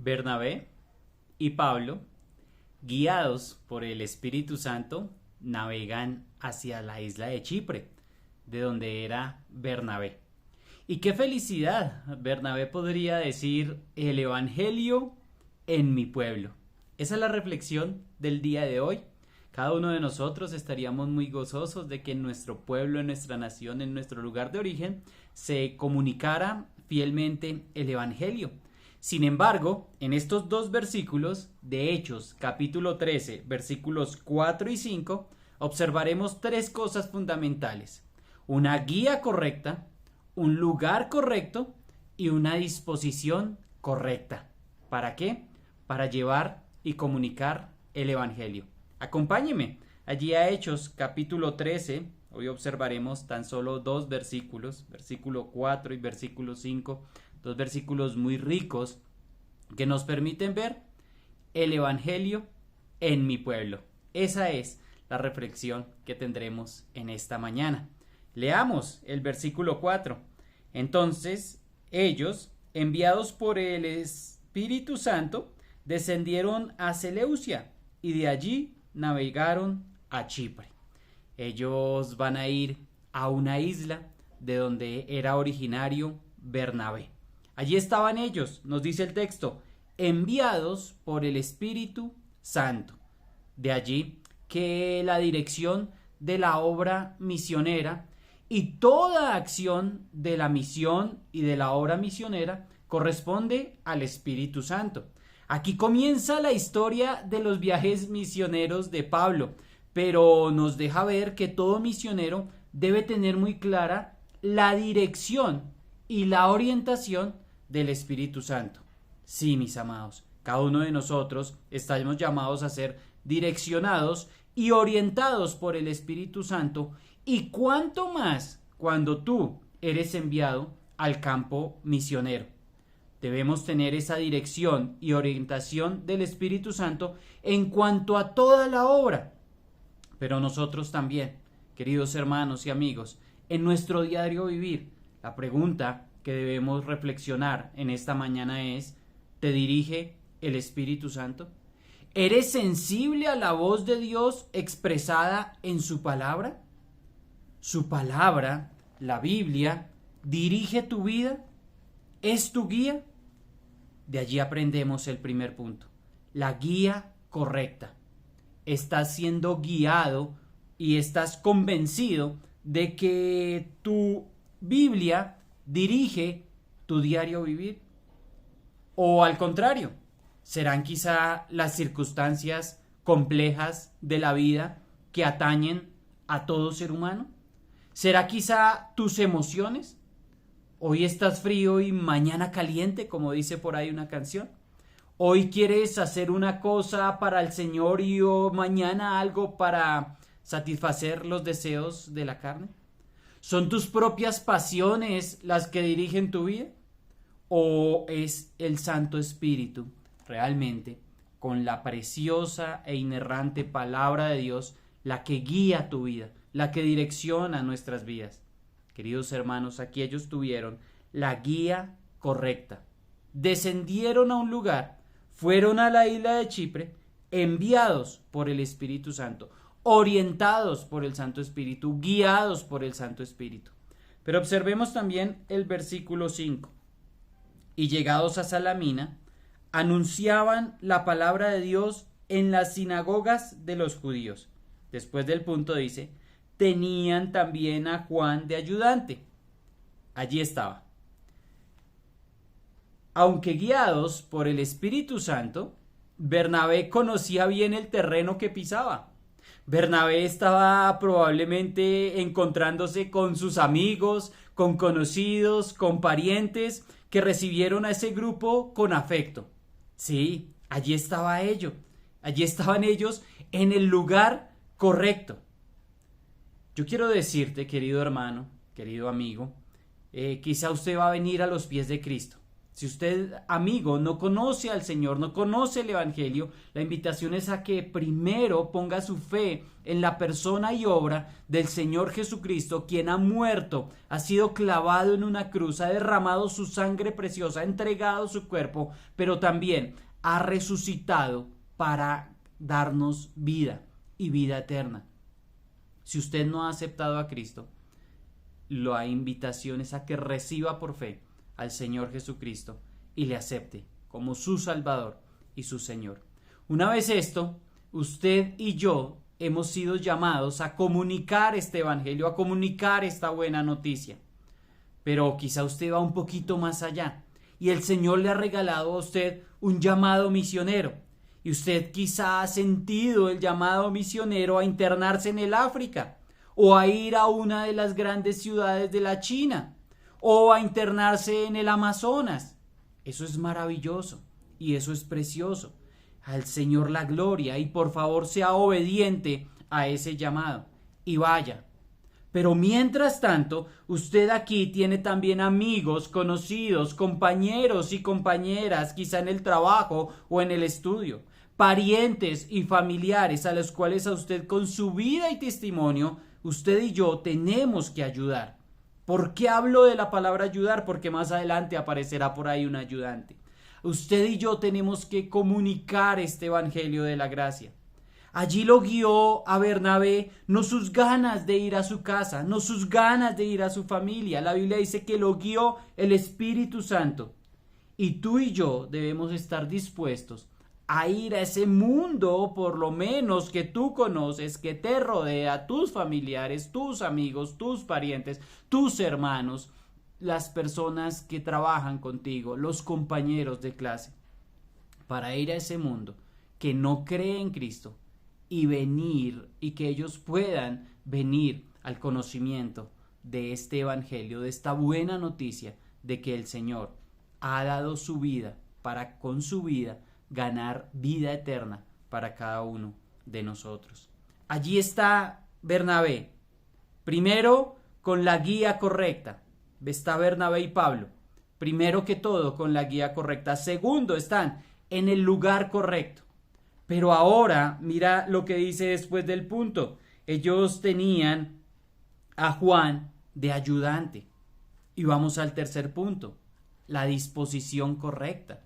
Bernabé y Pablo, guiados por el Espíritu Santo, navegan hacia la isla de Chipre, de donde era Bernabé. Y qué felicidad, Bernabé podría decir el Evangelio en mi pueblo. Esa es la reflexión del día de hoy. Cada uno de nosotros estaríamos muy gozosos de que en nuestro pueblo, en nuestra nación, en nuestro lugar de origen, se comunicara fielmente el Evangelio. Sin embargo, en estos dos versículos de Hechos, capítulo 13, versículos 4 y 5, observaremos tres cosas fundamentales: una guía correcta, un lugar correcto y una disposición correcta. ¿Para qué? Para llevar y comunicar el Evangelio. Acompáñeme allí a Hechos capítulo 13. Hoy observaremos tan solo dos versículos, versículo 4 y versículo 5, dos versículos muy ricos que nos permiten ver el Evangelio en mi pueblo. Esa es la reflexión que tendremos en esta mañana. Leamos el versículo 4. Entonces ellos, enviados por el Espíritu Santo, descendieron a Seleucia y de allí navegaron a Chipre. Ellos van a ir a una isla de donde era originario Bernabé. Allí estaban ellos, nos dice el texto, enviados por el Espíritu Santo. De allí que la dirección de la obra misionera y toda acción de la misión y de la obra misionera corresponde al Espíritu Santo. Aquí comienza la historia de los viajes misioneros de Pablo, pero nos deja ver que todo misionero debe tener muy clara la dirección y la orientación del Espíritu Santo. Sí, mis amados, cada uno de nosotros estamos llamados a ser direccionados y orientados por el Espíritu Santo, y cuánto más cuando tú eres enviado al campo misionero. Debemos tener esa dirección y orientación del Espíritu Santo en cuanto a toda la obra. Pero nosotros también, queridos hermanos y amigos, en nuestro diario vivir, la pregunta que debemos reflexionar en esta mañana es: ¿te dirige el Espíritu Santo? ¿Eres sensible a la voz de Dios expresada en su palabra? ¿Su palabra, la Biblia, dirige tu vida? ¿Es tu guía? De allí aprendemos el primer punto: la guía correcta. Estás siendo guiado y estás convencido de que tu Biblia dirige tu diario vivir. O al contrario, serán quizá las circunstancias complejas de la vida que atañen a todo ser humano. ¿Será quizá tus emociones? Hoy estás frío y mañana caliente, como dice por ahí una canción. Hoy quieres hacer una cosa para el Señor y mañana algo para satisfacer los deseos de la carne. ¿Son tus propias pasiones las que dirigen tu vida? ¿O es el Santo Espíritu realmente, con la preciosa e inerrante palabra de Dios, la que guía tu vida, la que direcciona nuestras vidas? Queridos hermanos, aquí ellos tuvieron la guía correcta. Descendieron a un lugar, fueron a la isla de Chipre, enviados por el Espíritu Santo, orientados por el Santo Espíritu, guiados por el Santo Espíritu. Pero observemos también el versículo 5. Y llegados a Salamina, anunciaban la palabra de Dios en las sinagogas de los judíos. Después del punto dice: tenían también a Juan de ayudante. Allí estaba. Aunque guiados por el Espíritu Santo, Bernabé conocía bien el terreno que pisaba. Bernabé estaba probablemente encontrándose con sus amigos, con conocidos, con parientes que recibieron a ese grupo con afecto. Sí, allí estaba ello. Allí estaban ellos en el lugar correcto. Yo quiero decirte, querido hermano, querido amigo, quizá usted va a venir a los pies de Cristo. Si usted, amigo, no conoce al Señor, no conoce el Evangelio, la invitación es a que primero ponga su fe en la persona y obra del Señor Jesucristo, quien ha muerto, ha sido clavado en una cruz, ha derramado su sangre preciosa, ha entregado su cuerpo, pero también ha resucitado para darnos vida y vida eterna. Si usted no ha aceptado a Cristo, la invitación es a que reciba por fe al Señor Jesucristo y le acepte como su Salvador y su Señor. Una vez esto, usted y yo hemos sido llamados a comunicar este evangelio, a comunicar esta buena noticia. Pero quizá usted va un poquito más allá y el Señor le ha regalado a usted un llamado misionero. Y usted quizá ha sentido el llamado misionero a internarse en el África, o a ir a una de las grandes ciudades de la China, o a internarse en el Amazonas. Eso es maravilloso y eso es precioso. Al Señor la gloria, y por favor sea obediente a ese llamado y vaya. Pero mientras tanto, usted aquí tiene también amigos, conocidos, compañeros y compañeras, quizá en el trabajo o en el estudio, parientes y familiares a los cuales a usted con su vida y testimonio, usted y yo tenemos que ayudar. ¿Por qué hablo de la palabra ayudar? Porque más adelante aparecerá por ahí un ayudante. Usted y yo tenemos que comunicar este evangelio de la gracia. Allí lo guió a Bernabé no sus ganas de ir a su casa, no sus ganas de ir a su familia. La Biblia dice que lo guió el Espíritu Santo. Y tú y yo debemos estar dispuestos a ir a ese mundo, por lo menos que tú conoces, que te rodea, tus familiares, tus amigos, tus parientes, tus hermanos, las personas que trabajan contigo, los compañeros de clase, para ir a ese mundo que no cree en Cristo y venir y que ellos puedan venir al conocimiento de este evangelio, de esta buena noticia de que el Señor ha dado su vida para con su vida ganar vida eterna para cada uno de nosotros. Allí está Bernabé, primero con la guía correcta. Está Bernabé y Pablo, primero que todo con la guía correcta. Segundo, están en el lugar correcto. Pero ahora mira lo que dice después del punto. Ellos tenían a Juan de ayudante. Y vamos al tercer punto, la disposición correcta.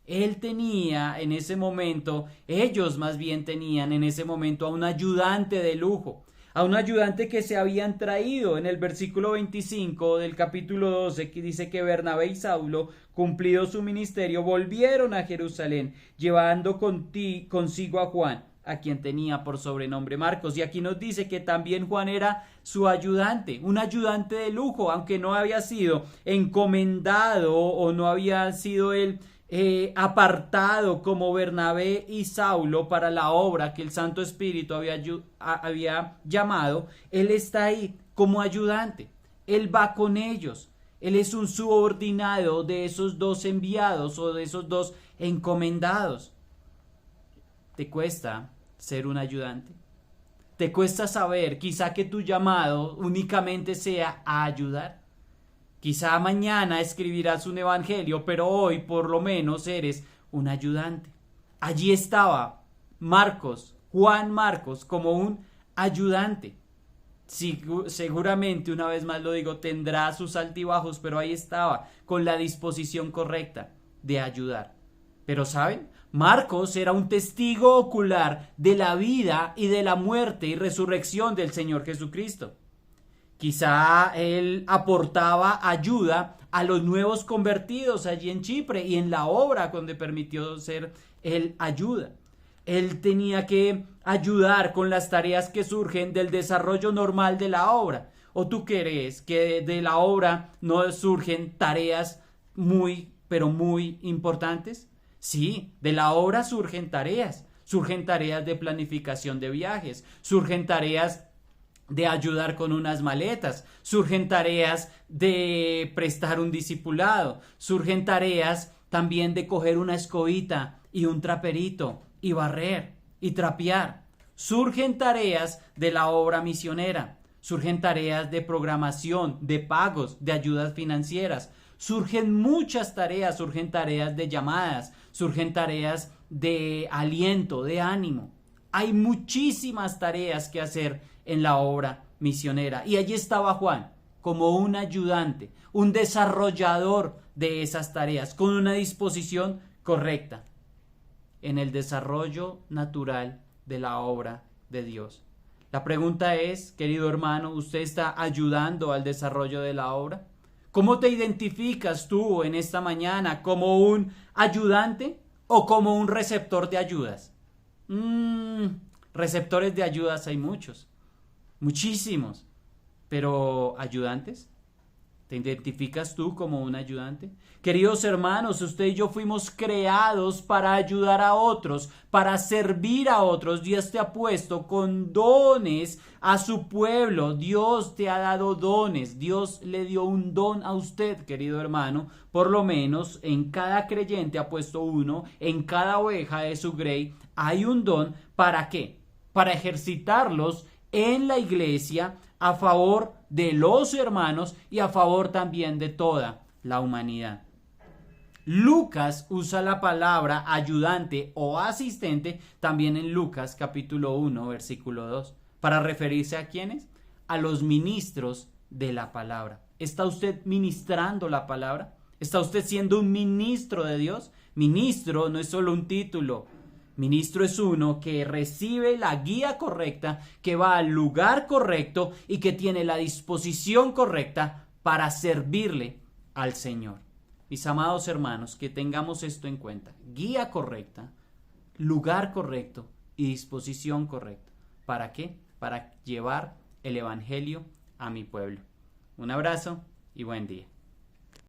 Él tenía en ese momento, ellos más bien tenían en ese momento a un ayudante de lujo, a un ayudante que se habían traído. En el versículo 25 del capítulo 12 que dice que Bernabé y Saulo, cumplido su ministerio, volvieron a Jerusalén, llevando consigo a Juan, a quien tenía por sobrenombre Marcos. Y aquí nos dice que también Juan era su ayudante, un ayudante de lujo, aunque no había sido encomendado o no había sido él apartado como Bernabé y Saulo para la obra que el Santo Espíritu había llamado. Él está ahí como ayudante, él va con ellos, él es un subordinado de esos dos enviados o de esos dos encomendados. ¿Te cuesta ser un ayudante? ¿Te cuesta saber quizá que tu llamado únicamente sea a ayudar? Quizá mañana escribirás un evangelio, pero hoy por lo menos eres un ayudante. Allí estaba Marcos, Juan Marcos, como un ayudante. Seguramente, una vez más lo digo, tendrá sus altibajos, pero ahí estaba, con la disposición correcta de ayudar. Pero ¿saben? Marcos era un testigo ocular de la vida y de la muerte y resurrección del Señor Jesucristo. Quizá él aportaba ayuda a los nuevos convertidos allí en Chipre y en la obra donde permitió ser él ayuda. Él tenía que ayudar con las tareas que surgen del desarrollo normal de la obra. ¿O tú crees que de la obra no surgen tareas pero muy importantes? Sí, de la obra surgen tareas de planificación de viajes, surgen tareas de ayudar con unas maletas, surgen tareas de prestar un discipulado, surgen tareas también de coger una escobita y un traperito y barrer y trapear. Surgen tareas de la obra misionera, surgen tareas de programación, de pagos, de ayudas financieras, Surgen muchas tareas, surgen tareas de llamadas, surgen tareas de aliento, de ánimo. Hay muchísimas tareas que hacer en la obra misionera. Y allí estaba Juan, como un ayudante, un desarrollador de esas tareas, con una disposición correcta en el desarrollo natural de la obra de Dios. La pregunta es, querido hermano, ¿usted está ayudando al desarrollo de la obra? ¿Cómo te identificas tú en esta mañana? ¿Como un ayudante o como un receptor de ayudas? Receptores de ayudas hay muchos, muchísimos, pero ¿ayudantes? ¿Te identificas tú como un ayudante? Queridos hermanos, usted y yo fuimos creados para ayudar a otros, para servir a otros. Dios te ha puesto con dones a su pueblo. Dios te ha dado dones. Dios le dio un don a usted, querido hermano. Por lo menos en cada creyente ha puesto uno, en cada oveja de su grey hay un don. ¿Para qué? Para ejercitarlos en la iglesia a favor de los hermanos y a favor también de toda la humanidad. Lucas usa la palabra ayudante o asistente también en Lucas capítulo 1 versículo 2 para referirse a ¿quiénes? A los ministros de la palabra. ¿Está usted ministrando la palabra? ¿Está usted siendo un ministro de Dios? Ministro no es solo un título. Ministro es uno que recibe la guía correcta, que va al lugar correcto y que tiene la disposición correcta para servirle al Señor. Mis amados hermanos, que tengamos esto en cuenta. Guía correcta, lugar correcto y disposición correcta. ¿Para qué? Para llevar el Evangelio a mi pueblo. Un abrazo y buen día.